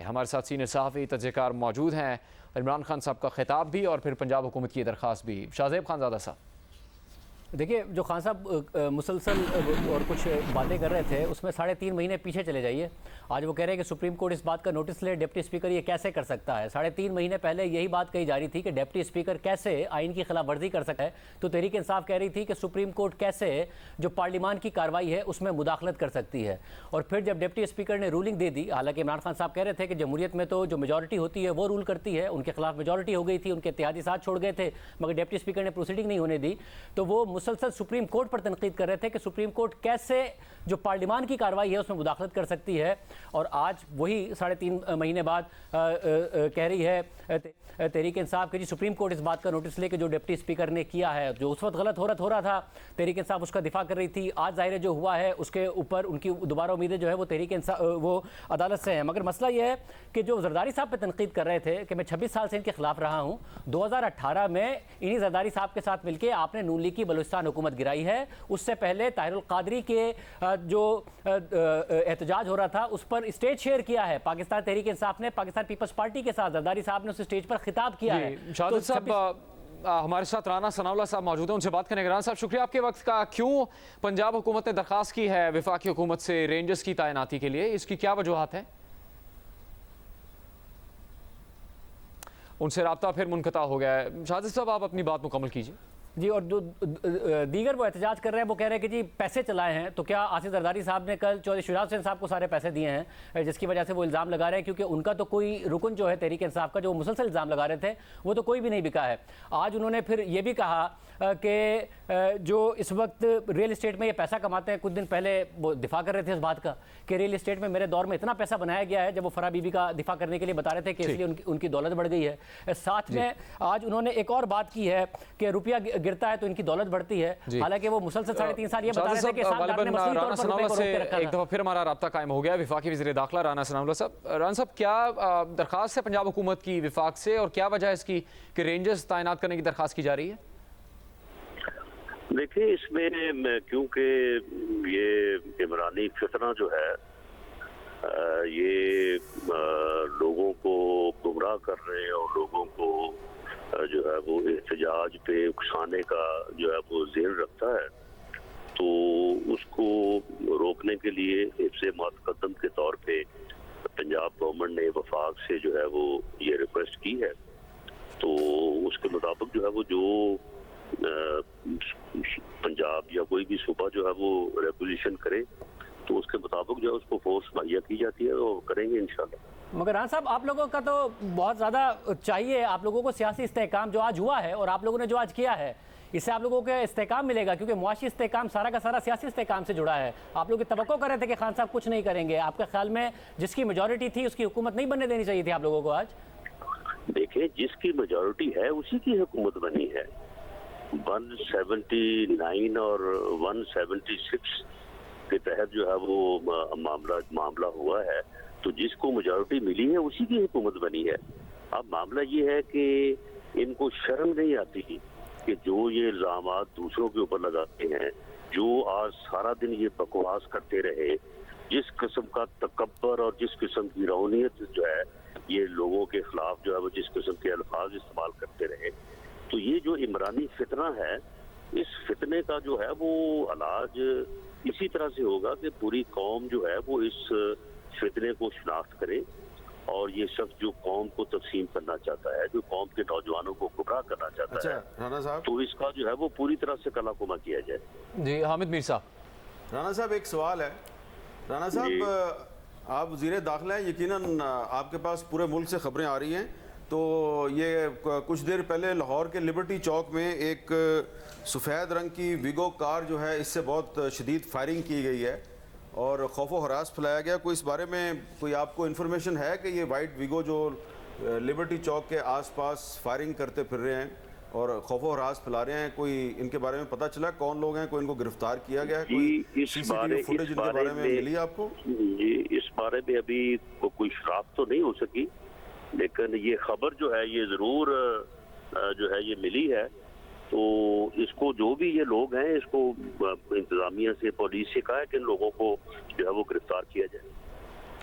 ہمارے ساتھ سینئر صحافی تجزیہ کار موجود ہیں، عمران خان صاحب کا خطاب بھی اور پھر پنجاب حکومت کی درخواست بھی۔ شاہزیب خان زادہ صاحب، دیکھیے جو خان صاحب مسلسل اور کچھ باتیں کر رہے تھے اس میں 3.5 مہینے پیچھے چلے جائیے۔ آج وہ کہہ رہے ہیں کہ سپریم کورٹ اس بات کا نوٹس لے، ڈپٹی اسپیکر یہ کیسے کر سکتا ہے؟ 3.5 مہینے پہلے یہی بات کہی جا رہی تھی کہ ڈپٹی اسپیکر کیسے آئین کی خلاف ورزی کر سکتا ہے، تو تحریک انصاف کہہ رہی تھی کہ سپریم کورٹ کیسے جو پارلیمان کی کارروائی ہے اس میں مداخلت کر سکتی ہے۔ اور پھر جب ڈپٹی اسپیکر نے رولنگ دے دی، حالانکہ عمران خان صاحب کہہ رہے تھے کہ جمہوریت میں تو جو میجورٹی ہوتی ہے وہ رول کرتی ہے، ان کے خلاف میجورٹی ہو گئی تھی، ان کے اتحادی ساتھ چھوڑ گئے تھے، مگر ڈپٹی اسپیکر نے پروسیڈنگ نہیں ہونے دی، تو وہ مسلسل سپریم کورٹ پر تنقید کر رہے تھے کہ سپریم کورٹ کیسے جو پارلیمان کی کارروائی ہے اس میں مداخلت کر سکتی ہے۔ اور آج وہی 3.5 مہینے بعد کہہ رہی ہے تحریک انصاف کہ جی سپریم کورٹ اس بات کا نوٹس لے کہ جو ڈپٹی اسپیکر نے کیا ہے، جو اس وقت غلط ہو رہا تھا، تحریک انصاف اس کا دفاع کر رہی تھی۔ آج ظاہر ہے جو ہوا ہے اس کے اوپر ان کی دوبارہ امیدیں جو ہے وہ تحریک انصاف وہ عدالت سے ہیں۔ مگر مسئلہ یہ ہے کہ جو زرداری صاحب پہ تنقید کر رہے تھے کہ میں 26 سال سے ان کے خلاف رہا ہوں، 2018 میں انہی زرداری صاحب کے ساتھ مل کے آپ نے نون لیگ کی بلوچستان حکومت گرائی ہے۔ اس سے پہلے طاہر القادری کے جو احتجاج ہو رہا تھا اس پر اسٹیج شیئر کیا ہے پاکستان تحریک انصاف نے، پاکستان پیپلز پارٹی کے ساتھ زرداری صاحب نے اس اسٹیج پر خطاب کیا ہے۔ شاہد صاحب ہمارے ساتھ رانا ثناء اللہ صاحب موجود ہیں، ان سے بات کرنے کے۔ رانا صاحب شکریہ آپ کے وقت کا۔ کیوں پنجاب حکومت نے درخواست کی ہے وفاقی حکومت سے رینجرز کی تعیناتی کے لیے؟ اس کی کیا وجوہات ہیں؟ ان سے رابطہ پھر منقطع ہو گیا ہے۔ شاہد صاحب آپ اپنی بات مکمل کیجیے۔ جی، اور جو دیگر وہ احتجاج کر رہے ہیں وہ کہہ رہے ہیں کہ جی پیسے چلائے ہیں، تو کیا آصف زرداری صاحب نے کل چودھری شجاعت حسین صاحب کو سارے پیسے دیے ہیں، جس کی وجہ سے وہ الزام لگا رہے ہیں، کیونکہ ان کا تو کوئی رکن جو ہے تحریک انصاف کا جو مسلسل الزام لگا رہے تھے وہ تو کوئی بھی نہیں بکا ہے۔ آج انہوں نے پھر یہ بھی کہا کہ جو اس وقت ریل اسٹیٹ میں یہ پیسہ کماتے ہیں، کچھ دن پہلے وہ دفاع کر رہے تھے اس بات کا کہ ریل اسٹیٹ میں میرے دور میں اتنا پیسہ بنایا گیا ہے، جب وہ فرح بی بی کا دفاع کرنے کے لیے بتا رہے تھے کہ اس لیے ان کی دولت بڑھ گئی ہے۔ ساتھ میں آج انہوں نے ایک اور بات کی ہے کہ روپیہ گرتا ہے تو ان کی دولت بڑھتی ہے، حالانکہ وہ مسلسل 3.5 سال یہ بتا رہے تھے کہ سالدار نے مصنوعی طور پر روپے کو روک کے رکھا تھا۔ ایک دفعہ پھر ہمارا رابطہ قائم ہو گیا۔ وفاقی وزیر داخلہ رانا ثناء اللہ صاحب، رانا صاحب کیا درخواست ہے پنجاب حکومت کی وفاق سے، اور کیا وجہ ہے اس کی کہ رینجرز تعینات کرنے کی درخواست کی جا رہی ہے؟ دیکھیں اس میں کیونکہ یہ عمرانی فتنہ جو ہے یہ لوگوں کو گمراہ کر رہے ہیں اور لوگوں کو جو ہے وہ احتجاج پہ اکسانے کا جو ہے وہ ذہن رکھتا ہے، تو اس کو روکنے کے لیے حفظ مقدم کے طور پہ پنجاب گورنمنٹ نے وفاق سے جو ہے وہ یہ ریکویسٹ کی ہے۔ تو اس کے مطابق جو ہے وہ جو پنجاب یا کوئی بھی صوبہ جو ہے وہ ریگولیشن کرے تو اس کے مطابق جو ہے اس کو فورس مہیا کی جاتی ہے اور کریں گے انشاءاللہ۔ مگر ران صاحب آپ لوگوں کا تو بہت زیادہ چاہیے، آپ لوگوں کو سیاسی استحکام جو آج ہوا ہے اور آپ لوگوں نے جو آج کیا ہے اس سے آپ لوگوں کو استحکام ملے گا، کیونکہ معاشی استحکام سارا کا سارا سیاسی استحکام سے جڑا ہے۔ آپ لوگ توقع کر رہے تھے کہ خان صاحب کچھ نہیں کریں گے، آپ کے خیال میں جس کی میجورٹی تھی اس کی حکومت نہیں بننے دینی چاہیے تھی آپ لوگوں کو آج؟ دیکھیں جس کی میجورٹی ہے اسی کی حکومت بنی ہے۔ 179 اور 176 کے تحت جو ہے وہ معاملہ ہوا ہے، تو جس کو میجورٹی ملی ہے اسی کی حکومت بنی ہے۔ اب معاملہ یہ ہے کہ ان کو شرم نہیں آتی کہ جو یہ الزامات دوسروں کے اوپر لگاتے ہیں، جو آج سارا دن یہ بکواس کرتے رہے، جس قسم کا تکبر اور جس قسم کی رونیت جو ہے یہ لوگوں کے خلاف جو ہے وہ جس قسم کے الفاظ استعمال کرتے رہے، تو یہ جو عمرانی فتنہ ہے، اس فتنے کا جو ہے وہ علاج اسی طرح سے ہوگا کہ پوری قوم جو ہے وہ اس فتنے کو شناخت کرے، اور یہ شخص جو قوم کو تقسیم کرنا چاہتا ہے، جو قوم کے نوجوانوں کو گمراہ کرنا چاہتا ہے، رانا صاحب تو اس کا جو ہے وہ پوری طرح سے کلا کما کیا جائے۔ جی حامد میر صاحب۔ رانا صاحب ایک سوال ہے۔ رانا صاحب آپ وزیر داخلہ ہیں، یقیناً آپ کے پاس پورے ملک سے خبریں آ رہی ہیں، تو یہ کچھ دیر پہلے لاہور کے لبرٹی چوک میں ایک سفید رنگ کی ویگو کار جو ہے اس سے بہت شدید فائرنگ کی گئی ہے اور خوف و ہراس پھیلایا گیا۔ کوئی اس بارے میں کوئی آپ کو انفارمیشن ہے کہ یہ وائٹ ویگو جو لبرٹی چوک کے آس پاس فائرنگ کرتے پھر رہے ہیں اور خوف و ہراس پھیلا رہے ہیں، کوئی ان کے بارے میں پتہ چلا کون لوگ ہیں؟ کوئی ان کو گرفتار کیا گیا ہے؟ کوئی سی سی ٹی وی فوٹیج ان کے بارے میں ملی آپ کو؟ جی اس بارے میں ابھی کوئی شناخت تو نہیں ہو سکی، لیکن یہ خبر جو ہے یہ ضرور جو ہے یہ ملی ہے۔ تو اس کو جو بھی یہ لوگ ہیں اس کو انتظامیہ سے پولیس سے کہا ہے کہ ان لوگوں کو جو ہے وہ گرفتار کیا جائے۔